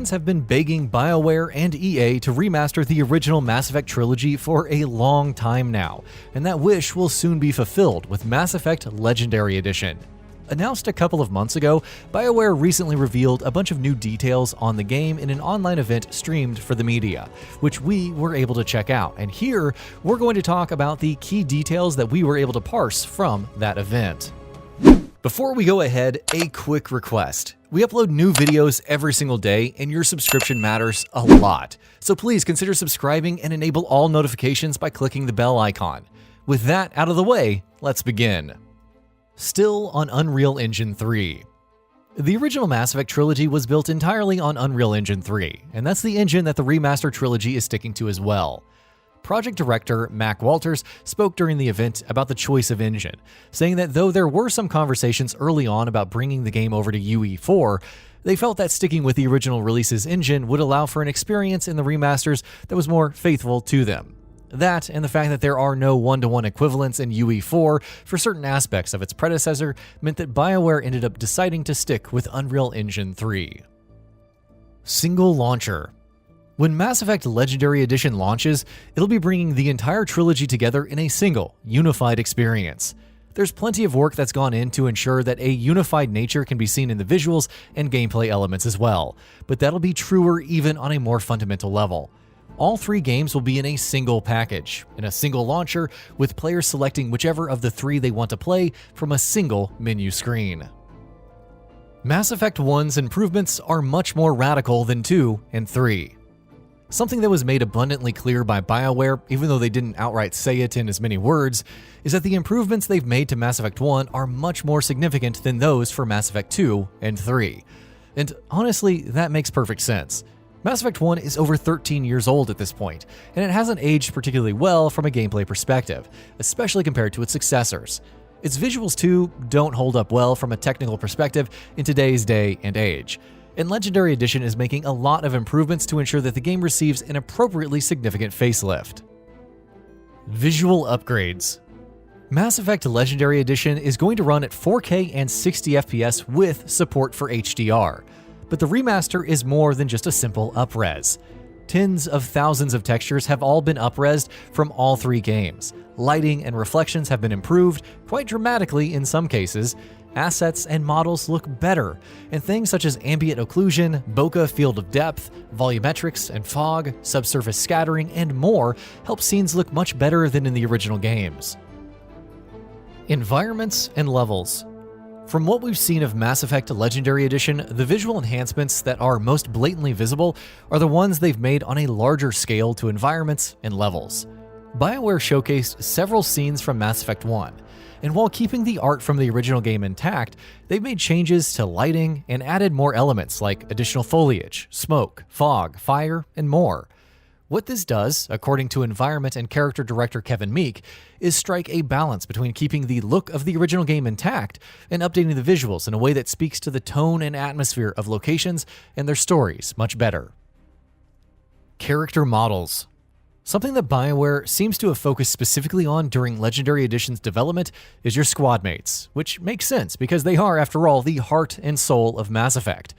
fans have been begging BioWare and EA to remaster the original Mass Effect trilogy for a long time now, and that wish will soon be fulfilled with Mass Effect Legendary Edition. Announced a couple of months ago, BioWare recently revealed a bunch of new details on the game in an online event streamed for the media, which we were able to check out, and here we're going to talk about the key details that we were able to parse from that event. Before we go ahead, a quick request. We upload new videos every single day, and your subscription matters a lot. So please consider subscribing and enable all notifications by clicking the bell icon. With that out of the way, let's begin. Still on Unreal Engine 3. The original Mass Effect trilogy was built entirely on Unreal Engine 3, and that's the engine that the remaster trilogy is sticking to as well. Project director Mac Walters spoke during the event about the choice of engine, saying that though there were some conversations early on about bringing the game over to UE4, they felt that sticking with the original release's engine would allow for an experience in the remasters that was more faithful to them. That, and the fact that there are no one-to-one equivalents in UE4 for certain aspects of its predecessor, meant that BioWare ended up deciding to stick with Unreal Engine 3. Single launcher. When Mass Effect Legendary Edition launches, it'll be bringing the entire trilogy together in a single, unified experience. There's plenty of work that's gone in to ensure that a unified nature can be seen in the visuals and gameplay elements as well, but that'll be truer even on a more fundamental level. All three games will be in a single package, in a single launcher, with players selecting whichever of the three they want to play from a single menu screen. Mass Effect 1's improvements are much more radical than 2 and 3. Something that was made abundantly clear by BioWare, even though they didn't outright say it in as many words, is that the improvements they've made to Mass Effect 1 are much more significant than those for Mass Effect 2 and 3. And honestly, that makes perfect sense. Mass Effect 1 is over 13 years old at this point, and it hasn't aged particularly well from a gameplay perspective, especially compared to its successors. Its visuals too don't hold up well from a technical perspective in today's day and age. And Legendary Edition is making a lot of improvements to ensure that the game receives an appropriately significant facelift. Visual upgrades. Mass Effect Legendary Edition is going to run at 4K and 60 FPS with support for HDR, but the remaster is more than just a simple upres. Tens of thousands of textures have all been upresed from all three games. Lighting and reflections have been improved, quite dramatically in some cases. Assets and models look better, and things such as ambient occlusion, bokeh field of depth, volumetrics and fog, subsurface scattering, and more help scenes look much better than in the original games. Environments and levels. From what we've seen of Mass Effect Legendary Edition, the visual enhancements that are most blatantly visible are the ones they've made on a larger scale to environments and levels. BioWare showcased several scenes from Mass Effect 1, and while keeping the art from the original game intact, they've made changes to lighting and added more elements like additional foliage, smoke, fog, fire, and more. What this does, according to environment and character director Kevin Meek, is strike a balance between keeping the look of the original game intact and updating the visuals in a way that speaks to the tone and atmosphere of locations and their stories much better. Character models. Something that BioWare seems to have focused specifically on during Legendary Edition's development is your squad mates, which makes sense because they are, after all, the heart and soul of Mass Effect.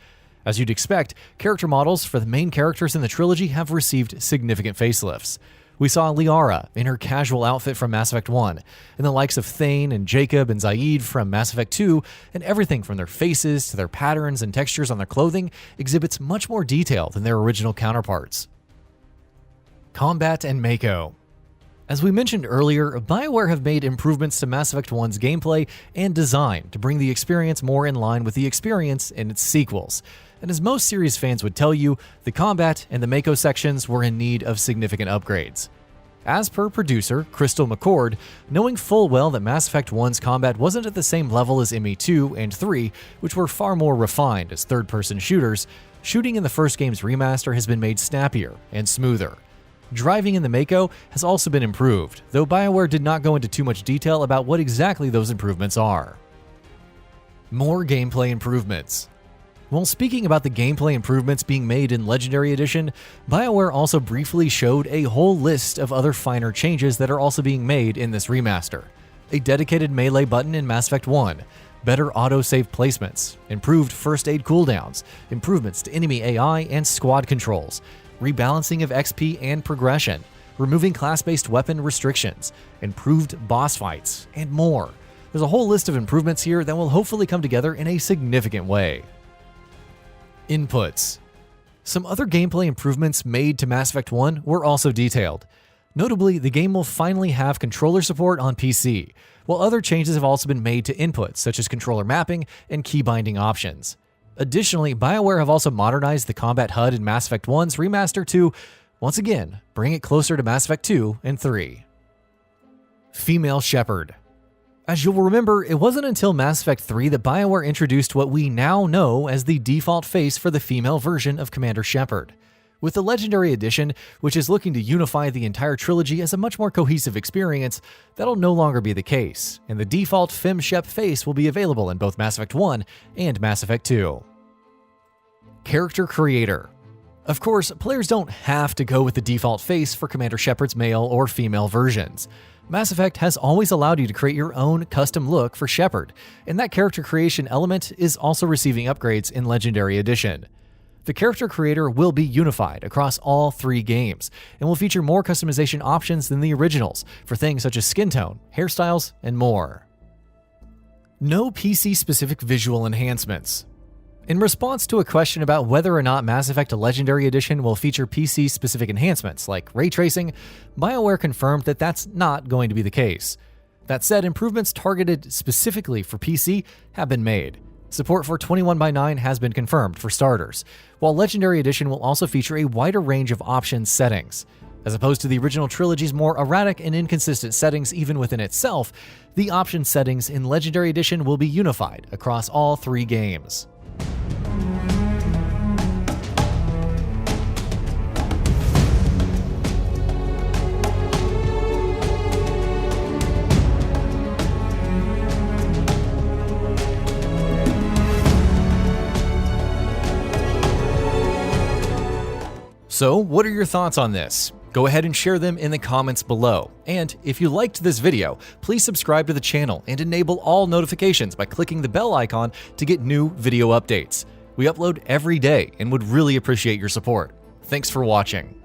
As you'd expect, character models for the main characters in the trilogy have received significant facelifts. We saw Liara in her casual outfit from Mass Effect 1, and the likes of Thane and Jacob and Zaid from Mass Effect 2, and everything from their faces to their patterns and textures on their clothing exhibits much more detail than their original counterparts. Combat and Mako. As we mentioned earlier, BioWare have made improvements to Mass Effect 1's gameplay and design to bring the experience more in line with the experience in its sequels. And as most series fans would tell you, the combat and the Mako sections were in need of significant upgrades. As per producer Crystal McCord, knowing full well that Mass Effect 1's combat wasn't at the same level as ME2 and 3, which were far more refined as third-person shooters, shooting in the first game's remaster has been made snappier and smoother. Driving in the Mako has also been improved, though BioWare did not go into too much detail about what exactly those improvements are. More gameplay improvements. While speaking about the gameplay improvements being made in Legendary Edition, BioWare also briefly showed a whole list of other finer changes that are also being made in this remaster. A dedicated melee button in Mass Effect 1, better autosave placements, improved first aid cooldowns, improvements to enemy AI and squad controls, rebalancing of XP and progression, removing class-based weapon restrictions, improved boss fights, and more. There's a whole list of improvements here that will hopefully come together in a significant way. Inputs. Some other gameplay improvements made to Mass Effect 1 were also detailed. Notably, the game will finally have controller support on PC, while other changes have also been made to inputs such as controller mapping and key binding options. Additionally, BioWare have also modernized the combat HUD in Mass Effect 1's remaster to, once again, bring it closer to Mass Effect 2 and 3. Female Shepard. As you'll remember, it wasn't until Mass Effect 3 that BioWare introduced what we now know as the default face for the female version of Commander Shepard. With the Legendary Edition, which is looking to unify the entire trilogy as a much more cohesive experience, that'll no longer be the case, and the default Fem Shep face will be available in both Mass Effect 1 and Mass Effect 2. Character Creator. Of course, players don't have to go with the default face for Commander Shepard's male or female versions. Mass Effect has always allowed you to create your own custom look for Shepard, and that character creation element is also receiving upgrades in Legendary Edition. The character creator will be unified across all 3 games, and will feature more customization options than the originals for things such as skin tone, hairstyles, and more. No PC-specific visual enhancements. In response to a question about whether or not Mass Effect Legendary Edition will feature PC-specific enhancements like ray tracing, BioWare confirmed that that's not going to be the case. That said, improvements targeted specifically for PC have been made. Support for 21x9 has been confirmed for starters, while Legendary Edition will also feature a wider range of options settings. As opposed to the original trilogy's more erratic and inconsistent settings even within itself, the option settings in Legendary Edition will be unified across all 3 games. So, what are your thoughts on this? Go ahead and share them in the comments below. And if you liked this video, please subscribe to the channel and enable all notifications by clicking the bell icon to get new video updates. We upload every day and would really appreciate your support. Thanks for watching.